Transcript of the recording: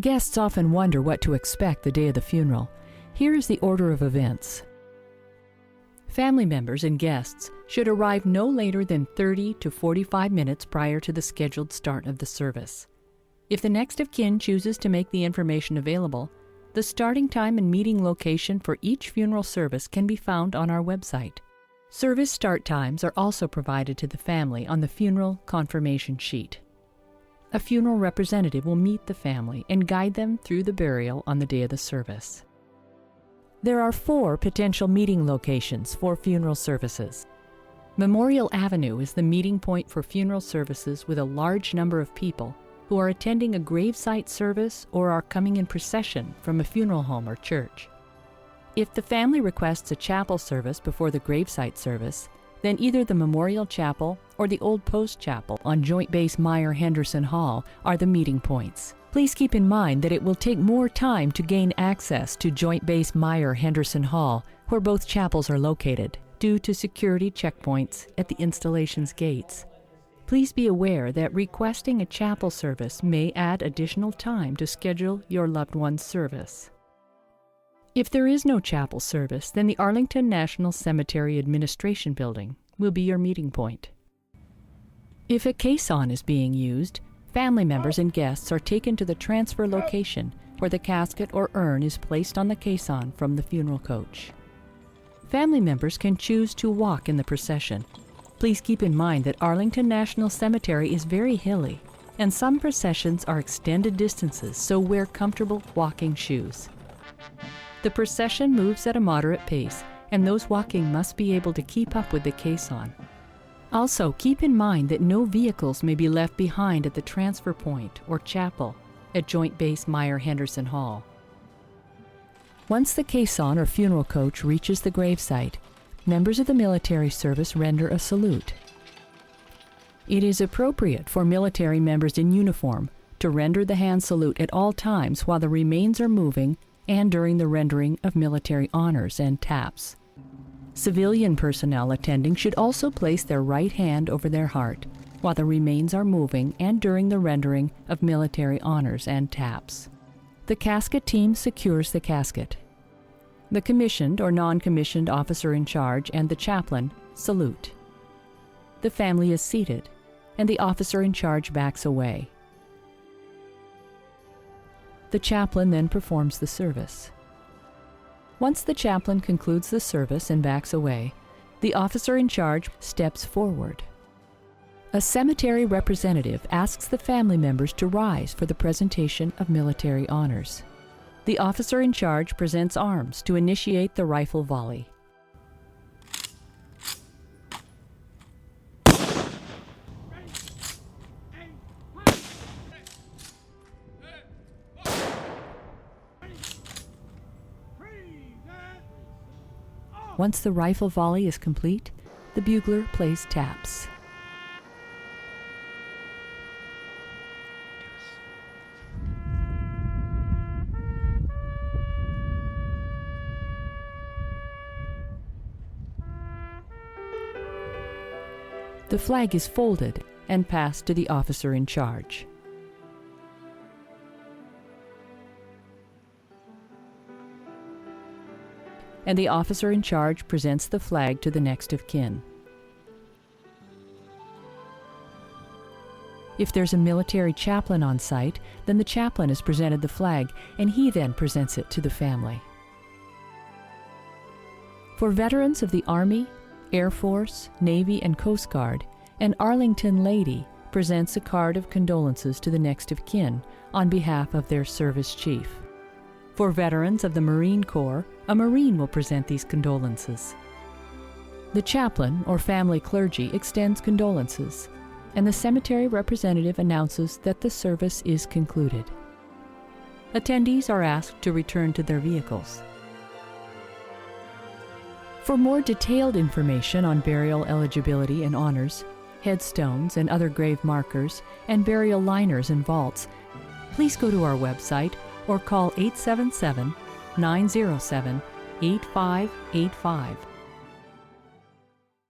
Guests often wonder what to expect the day of the funeral. Here is the order of events. Family members and guests should arrive no later than 30 to 45 minutes prior to the scheduled start of the service. If the next of kin chooses to make the information available, the starting time and meeting location for each funeral service can be found on our website. Service start times are also provided to the family on the funeral confirmation sheet. A funeral representative will meet the family and guide them through the burial on the day of the service. There are 4 potential meeting locations for funeral services. Memorial Avenue is the meeting point for funeral services with a large number of people who are attending a graveside service or are coming in procession from a funeral home or church. If the family requests a chapel service before the graveside service, then either the Memorial Chapel or the Old Post Chapel on Joint Base Meier-Henderson Hall are the meeting points. Please keep in mind that it will take more time to gain access to Joint Base Meier-Henderson Hall, where both chapels are located, due to security checkpoints at the installation's gates. Please be aware that requesting a chapel service may add additional time to schedule your loved one's service. If there is no chapel service, then the Arlington National Cemetery Administration Building will be your meeting point. If a caisson is being used, family members and guests are taken to the transfer location where the casket or urn is placed on the caisson from the funeral coach. Family members can choose to walk in the procession. Please keep in mind that Arlington National Cemetery is very hilly, and some processions are extended distances, so wear comfortable walking shoes. The procession moves at a moderate pace, and those walking must be able to keep up with the caisson. Also, keep in mind that no vehicles may be left behind at the transfer point or chapel at Joint Base Meier-Henderson Hall. Once the caisson or funeral coach reaches the gravesite, members of the military service render a salute. It is appropriate for military members in uniform to render the hand salute at all times while the remains are moving and during the rendering of military honors and taps. Civilian personnel attending should also place their right hand over their heart while the remains are moving and during the rendering of military honors and taps. The casket team secures the casket. The commissioned or non-commissioned officer in charge and the chaplain salute. The family is seated, and the officer in charge backs away. The chaplain then performs the service. Once the chaplain concludes the service and backs away, the officer in charge steps forward. A cemetery representative asks the family members to rise for the presentation of military honors. The officer in charge presents arms to initiate the rifle volley. Once the rifle volley is complete, the bugler plays taps. The flag is folded and passed to the officer in charge. And the officer in charge presents the flag to the next of kin. If there's a military chaplain on site, then the chaplain is presented the flag, and he then presents it to the family. For veterans of the Army, Air Force, Navy, and Coast Guard, an Arlington lady presents a card of condolences to the next of kin on behalf of their service chief. For veterans of the Marine Corps, a Marine will present these condolences. The chaplain or family clergy extends condolences, and the cemetery representative announces that the service is concluded. Attendees are asked to return to their vehicles. For more detailed information on burial eligibility and honors, headstones and other grave markers, and burial liners and vaults, please go to our website or call 877-907-8585.